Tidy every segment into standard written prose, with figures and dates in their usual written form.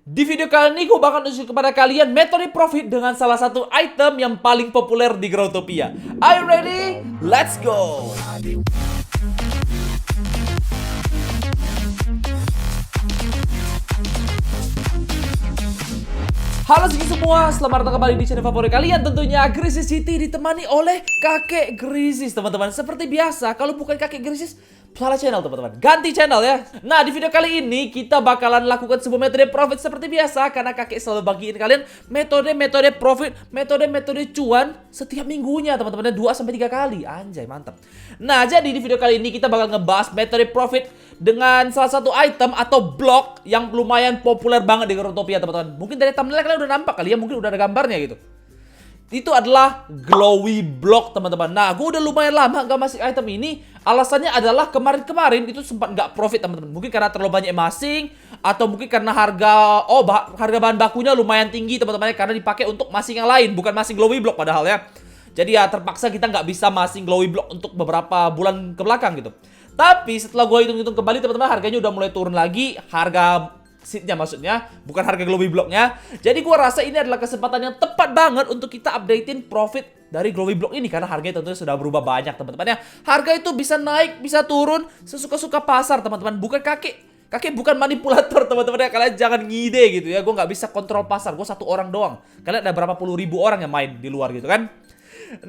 Di video kali ini gue bakal tunjukin kepada kalian metode profit dengan salah satu item yang paling populer di Growtopia. Are you ready? Let's go! Halo semua, selamat datang kembali di channel favorit kalian tentunya, Grizzis City, ditemani oleh kakek Grizzis teman-teman. Seperti biasa, kalau bukan kakek Grizzis, salah channel teman-teman, ganti channel ya. Nah, di video kali ini kita bakalan lakukan sebuah metode profit seperti biasa, karena kakek selalu bagiin kalian metode-metode profit, metode-metode cuan setiap minggunya teman-teman, 2-3 kali. Anjay, mantap. Nah, jadi di video kali ini kita bakal ngebahas metode profit dengan salah satu item atau blok yang lumayan populer banget di Growtopia teman-teman. Mungkin dari thumbnail kalian udah nampak kali ya, mungkin udah ada gambarnya gitu. Itu adalah glowy block teman-teman. Nah, gue udah lumayan lama gak masuk item ini. Alasannya adalah kemarin-kemarin itu sempat gak profit teman-teman. Mungkin karena terlalu banyak masing, atau mungkin karena harga harga bahan bakunya lumayan tinggi teman-teman, karena dipakai untuk masing yang lain, bukan masing glowy block padahal ya. Jadi ya terpaksa kita nggak bisa masing glowy block untuk beberapa bulan ke belakang gitu. Tapi setelah gue hitung-hitung kembali teman-teman, harganya udah mulai turun lagi. Harga seatnya maksudnya, bukan harga glowy blocknya. Jadi gue rasa ini adalah kesempatan yang tepat banget untuk kita updatein profit dari glowy block ini, karena harganya tentunya sudah berubah banyak teman-teman ya. Harga itu bisa naik, bisa turun sesuka-suka pasar teman-teman. Bukan kakek bukan manipulator teman-teman ya. Kalian jangan ngide gitu ya. Gue nggak bisa kontrol pasar, gue satu orang doang. Kalian ada berapa puluh ribu orang yang main di luar gitu kan.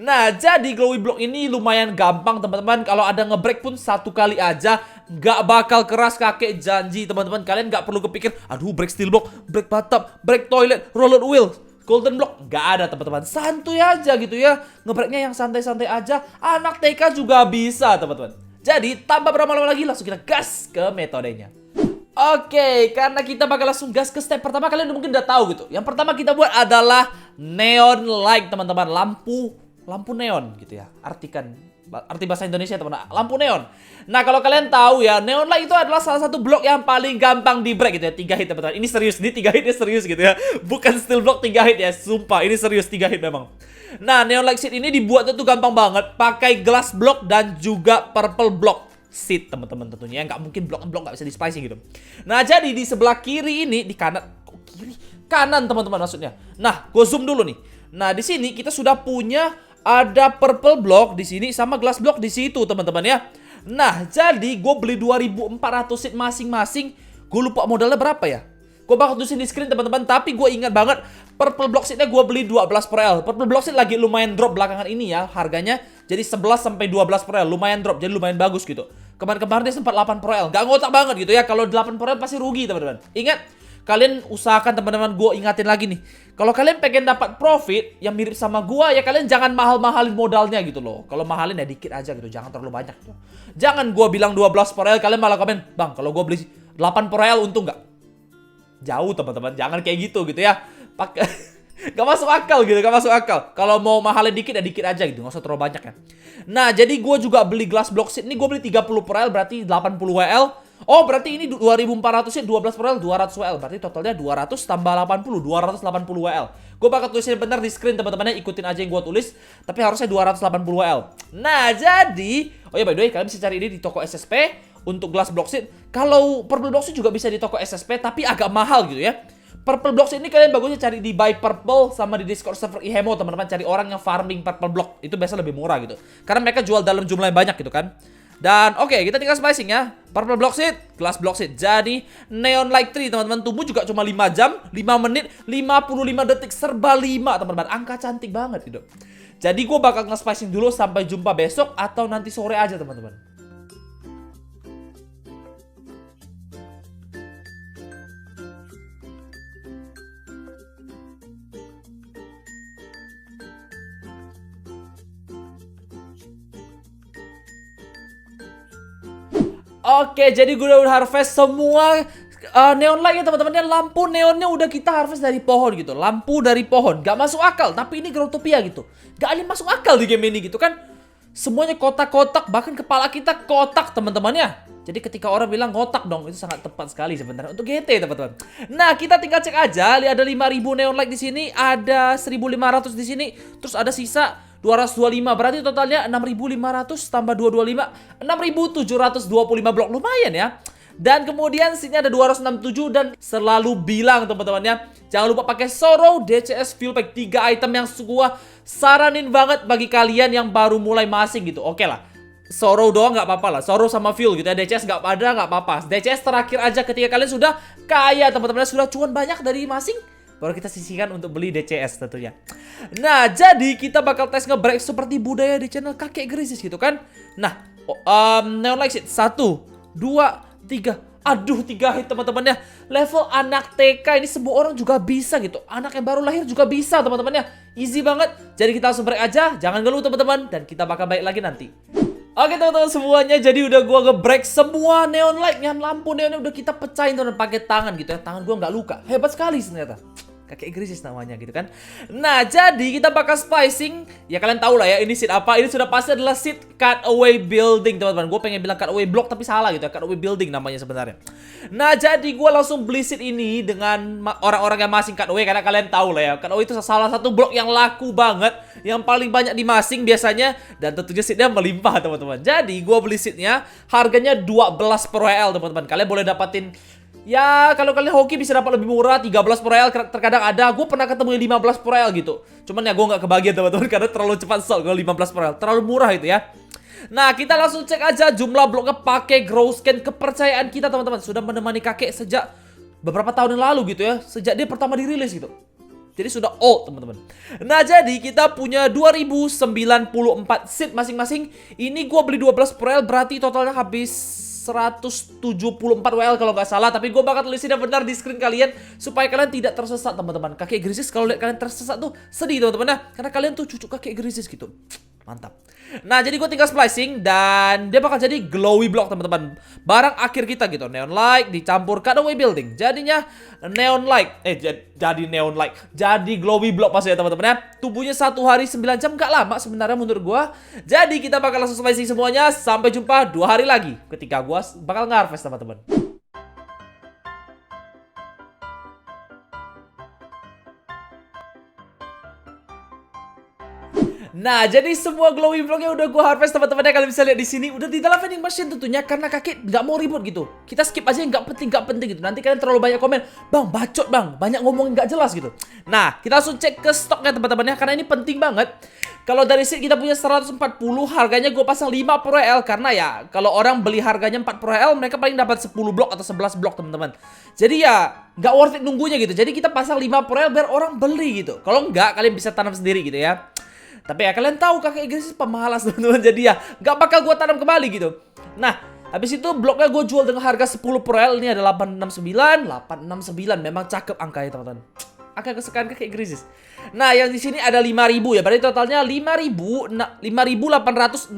Nah, jadi glowy block ini lumayan gampang teman-teman. Kalau ada ngebreak pun satu kali aja, nggak bakal keras, kakek janji teman-teman. Kalian nggak perlu kepikir, aduh break steel block, break bathtub, break toilet, roller wheel, golden block. Nggak ada teman-teman, santuy aja gitu ya. Ngebreaknya yang santai-santai aja. Anak TK juga bisa teman-teman. Jadi tanpa berlama-lama lagi, langsung kita gas ke metodenya. Oke, karena kita bakal langsung gas ke step pertama, kalian mungkin udah tahu gitu. Yang pertama kita buat adalah neon light teman-teman, lampu neon gitu ya. Arti bahasa Indonesia teman-teman, lampu neon. Nah, kalau kalian tahu ya, neon light itu adalah salah satu blok yang paling gampang di break gitu ya. 3 hit teman-teman. Ini serius, ini 3 hitnya serius gitu ya. Bukan steel block 3 hit ya, sumpah. Ini serius 3 hit memang. Nah, neon light sheet ini dibuatnya tuh gampang banget, pakai glass block dan juga purple block seat teman-teman tentunya. Nggak mungkin blok-blok nggak bisa di-splicing gitu. Nah, jadi di sebelah kiri ini, di kanan, kok kiri? Kanan teman-teman maksudnya. Nah, gue zoom dulu nih. Nah, di sini kita sudah punya ada purple block di sini sama glass block di situ teman-teman ya. Nah, jadi gue beli 2.400 seat masing-masing. Gue lupa modalnya berapa ya. Gue bakal tulisin di screen teman-teman. Tapi gue ingat banget, purple block seatnya gue beli 12 per L. Purple block seat lagi lumayan drop belakangan ini ya harganya. Jadi 11 sampai 12 per L, lumayan drop, jadi lumayan bagus gitu. Kemarin-kemarin dia sempat 8 per L. Gak ngotak banget gitu ya. Kalau 8 per L pasti rugi teman-teman. Ingat, kalian usahakan teman-teman, gue ingatin lagi nih. Kalau kalian pengen dapat profit yang mirip sama gue, ya kalian jangan mahal-mahalin modalnya gitu loh. Kalau mahalin ya dikit aja gitu, jangan terlalu banyak gitu. Jangan gue bilang 12 per L, kalian malah komen, bang kalau gue beli 8 per L untung nggak? Jauh teman-teman, jangan kayak gitu ya. Pakai gak masuk akal gitu, gak masuk akal. Kalau mau mahalin dikit ya dikit aja gitu, gak usah terlalu banyak ya. Nah, jadi gue juga beli glass block seat ini, gue beli 30 per L, berarti 80 WL. Oh, berarti ini 2.400 ya, 12 per L, 200 WL. Berarti totalnya 200 tambah 80, 280 WL. Gue bakal tulisin bener di screen teman-teman, ikutin aja yang gue tulis. Tapi harusnya 280 WL. Nah, jadi, oh ya by the way, kalian bisa cari ini di toko SSP untuk glass block seat. Kalau purple block seat juga bisa di toko SSP, tapi agak mahal gitu ya. Purple block ini kalian bagusnya cari di Buy Purple sama di Discord server Ihemo teman-teman, cari orang yang farming purple block. Itu biasa lebih murah gitu. Karena mereka jual dalam jumlah yang banyak gitu kan. Dan oke, kita tinggal splicing ya. Purple block seat, glass block seat. Jadi neon light tree teman-teman, tumbuh juga cuma 5 jam, 5 menit, 55 detik, serba 5 teman-teman. Angka cantik banget gitu. Jadi gue bakal nge-splicing dulu sampai jumpa besok atau nanti sore aja teman-teman. Oke, jadi gue udah harvest semua neon light ya teman-teman. Lampu neonnya udah kita harvest dari pohon gitu. Lampu dari pohon, gak masuk akal. Tapi ini Growtopia gitu, gak ada yang masuk akal di game ini gitu kan. Semuanya kotak-kotak, bahkan kepala kita kotak teman-teman ya. Jadi ketika orang bilang ngotak dong, itu sangat tepat sekali sebenarnya untuk GT teman-teman. Nah, kita tinggal cek aja. Lihat ada 5.000 neon light di sini, ada 1.500 di sini, terus ada sisa 225, berarti totalnya 6.500 tambah 225, 6.725 blok, lumayan ya. Dan kemudian seatnya ada 267 dan selalu bilang teman-teman ya, jangan lupa pakai Sorrow DCS Fuel Pack, 3 item yang gua saranin banget bagi kalian yang baru mulai masing gitu. Oke lah, Sorrow doang nggak apa-apa lah, Sorrow sama Fuel gitu ya. DCS nggak ada nggak apa-apa. DCS terakhir aja ketika kalian sudah kaya teman-teman, sudah cuan banyak dari masing, baru kita sisihkan untuk beli DCS tentunya. Nah, jadi kita bakal tes nge-break seperti budaya di channel kakek Grizzlies gitu kan. Nah, Neon Light Seed 1, 2, 3. Aduh, 3 hit teman-teman ya. Level anak TK ini semua orang juga bisa gitu. Anak yang baru lahir juga bisa teman-teman ya. Easy banget. Jadi kita langsung break aja. Jangan ngeluh teman-teman. Dan kita bakal balik lagi nanti. Oke teman-teman semuanya, jadi udah gua nge-break semua neon light. Yang lampu neonnya udah kita pecahin teman-teman pakai tangan gitu ya. Tangan gua nggak luka. Hebat sekali ternyata. Kakek Grizzlies namanya gitu kan. Nah, jadi kita bakal spicing. Ya kalian tahu lah ya ini seed apa. Ini sudah pasti adalah seed Cutaway Building teman-teman. Gue pengen bilang Cutaway Block tapi salah gitu ya. Cutaway Building namanya sebenarnya. Nah, jadi gue langsung beli seed ini dengan orang-orang yang masing Cutaway. Karena kalian tahu lah ya, Cutaway itu salah satu blok yang laku banget, yang paling banyak di masing biasanya. Dan tentunya seednya melimpah teman-teman. Jadi gue beli seednya harganya 12 per WL teman-teman. Kalian boleh dapatin, ya kalau kalian hoki bisa dapat lebih murah, 13 per real terkadang ada. Gue pernah ketemu yang 15 per real gitu. Cuman ya gue nggak kebagian teman-teman karena terlalu cepat sold. Gue 15 per real terlalu murah itu ya. Nah, kita langsung cek aja jumlah bloknya pakai grow scan. Kepercayaan kita teman-teman sudah menemani kakek sejak beberapa tahun yang lalu gitu ya. Sejak dia pertama dirilis gitu. Jadi sudah old teman-teman. Nah, jadi kita punya 2094 seed masing-masing. Ini gue beli 12 per real, berarti totalnya habis 174 WL kalau nggak salah. Tapi gue bakal tulisinnya benar di screen kalian supaya kalian tidak tersesat teman-teman. Kakek Grizzlies kalau lihat kalian tersesat tuh sedih teman-teman ya. Karena kalian tuh cucu kakek Grizzlies gitu. Mantap. Nah, jadi gue tinggal splicing dan dia bakal jadi glowy block teman-teman. Barang akhir kita gitu. Neon light dicampur Cutaway Building. Jadinya neon light. Jadi neon light. Jadi glowy block maksudnya teman-teman ya. Tubuhnya 1 hari 9 jam, gak lama sebenarnya menurut gue. Jadi kita bakal langsung splicing semuanya. Sampai jumpa 2 hari lagi ketika gue bakal nge-harvest teman-teman. Nah, jadi semua glowy blocknya udah gue harvest teman-teman ya. Kalian bisa lihat di sini udah di dalam vending machine tentunya karena kakek nggak mau ribut gitu. Kita skip aja yang nggak penting gitu. Nanti kalian terlalu banyak komen, bang bacot bang, banyak ngomongin nggak jelas gitu. Nah, kita langsung cek ke stoknya teman-teman ya karena ini penting banget. Kalau dari seed kita punya 140, harganya gue pasang 5 per WL karena ya kalau orang beli harganya 4 per WL mereka paling dapat 10 blok atau 11 blok teman-teman. Jadi ya nggak worth it nunggunya gitu. Jadi kita pasang 5 per WL biar orang beli gitu. Kalau nggak kalian bisa tanam sendiri gitu ya. Tapi ya kalian tahu kakek Grizzlies pemalas teman-teman. Jadi ya nggak bakal gue tanam kembali gitu. Nah, habis itu bloknya gue jual dengan harga 10 per L. Ini ada 869. Memang cakep angkanya teman-teman. Angka kesukaan kakek Grizzlies. Nah, yang di sini ada 5.000 ya. Berarti totalnya 5.869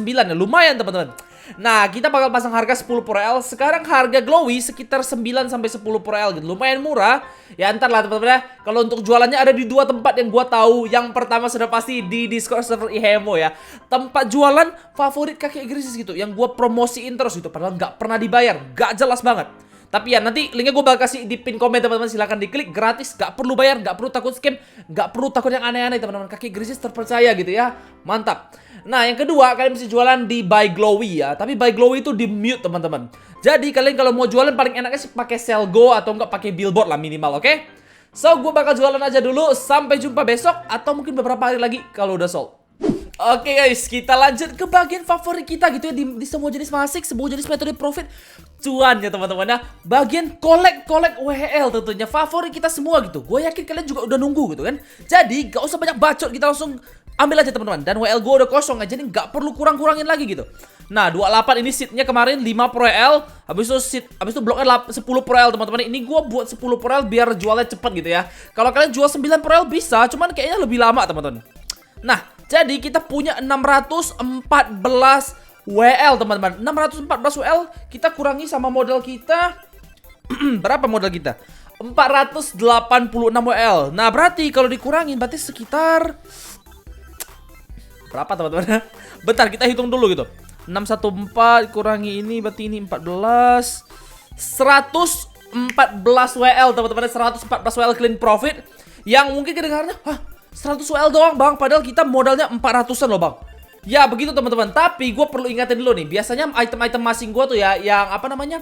ya. Lumayan teman-teman. Nah, kita bakal pasang harga 10 per L. Sekarang harga glowy sekitar 9 sampai 10 per L gitu. Lumayan murah. Ya ntar lah teman-teman ya. Kalau untuk jualannya ada di 2 tempat yang gua tahu. Yang pertama sudah pasti di Discord server Ihemo ya. Tempat jualan favorit kakek Grizzlies gitu. Yang gua promosiin terus gitu. Padahal nggak pernah dibayar. Nggak jelas banget. Tapi ya nanti linknya gue bakal kasih di pin komen teman-teman. Silahkan diklik gratis. Nggak perlu bayar. Nggak perlu takut scam. Nggak perlu takut yang aneh-aneh teman-teman. Kakek Grizzlies terpercaya gitu ya. Mantap. Nah, yang kedua, kalian bisa jualan di Buy Glowy ya. Tapi Buy Glowy itu di mute teman-teman. Jadi kalian kalau mau jualan paling enaknya sih pakai Selgo atau enggak pakai billboard lah minimal, oke? So, gue bakal jualan aja dulu. Sampai jumpa besok atau mungkin beberapa hari lagi kalau udah sold. Oke guys, kita lanjut ke bagian favorit kita gitu ya. Di semua jenis masik, semua jenis metode profit cuan ya teman-teman ya. Bagian kolek WL tentunya favorit kita semua gitu. Gue yakin kalian juga udah nunggu gitu kan. Jadi gak usah banyak bacot, kita langsung ambil aja teman-teman. Dan WL gue udah kosong aja, jadi gak perlu kurang-kurangin lagi gitu. Nah, 28 ini seatnya kemarin 5 per WL. Habis itu bloknya 10 per WL teman-teman. Ini gue buat 10 per WL biar jualnya cepet gitu ya. Kalau kalian jual 9 per WL bisa, cuman kayaknya lebih lama teman-teman. Nah, jadi kita punya 614 WL teman-teman. 614 WL kita kurangi sama modal kita. Berapa modal kita? 486 WL. Nah, berarti kalau dikurangin berarti sekitar berapa teman-teman? Bentar, kita hitung dulu gitu. 614 kurangi ini berarti ini 14. 114 WL teman-teman. 114 WL clean profit. Yang mungkin kedengarannya, hah, 100 WL doang bang, padahal kita modalnya 400an loh bang. Ya begitu teman-teman. Tapi gue perlu ingatin dulu nih, biasanya item-item masing gue tuh ya, yang apa namanya,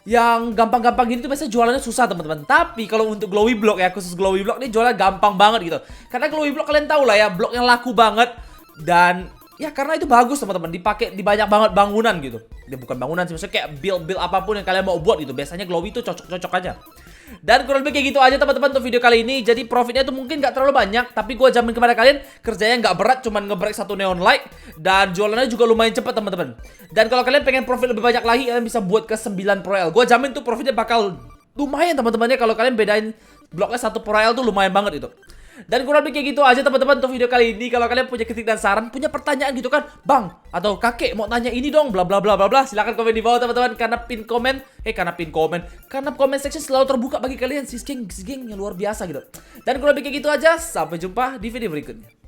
yang gampang-gampang gini tuh biasanya jualannya susah teman-teman. Tapi kalau untuk glowy block ya, khusus glowy block ini jualan gampang banget gitu. Karena glowy block kalian tahu lah ya, blok yang laku banget dan ya karena itu bagus teman-teman, dipakai di banyak banget bangunan gitu. Dia bukan bangunan sih, maksudnya kayak build apapun yang kalian mau buat gitu. Biasanya glowy itu cocok-cocok aja. Dan kurang lebih kayak gitu aja teman-teman untuk video kali ini. Jadi profitnya tuh mungkin gak terlalu banyak, tapi gue jamin kepada kalian kerjanya nggak berat, cuman nge-break satu neon light. Dan jualannya juga lumayan cepat teman-teman. Dan kalau kalian pengen profit lebih banyak lagi, kalian bisa buat ke 9 Pro L. Gue jamin tuh profitnya bakal lumayan teman-temannya. Kalau kalian bedain bloknya 1 Pro L tuh lumayan banget itu. Dan kurang lebih kayak gitu aja teman-teman untuk video kali ini. Kalau kalian punya kritik dan saran, punya pertanyaan gitu kan, bang atau kakek mau tanya ini dong, bla bla bla bla bla, silahkan komen di bawah teman-teman. Karena comment section selalu terbuka bagi kalian, sis geng yang luar biasa gitu. Dan kurang lebih kayak gitu aja. Sampai jumpa di video berikutnya.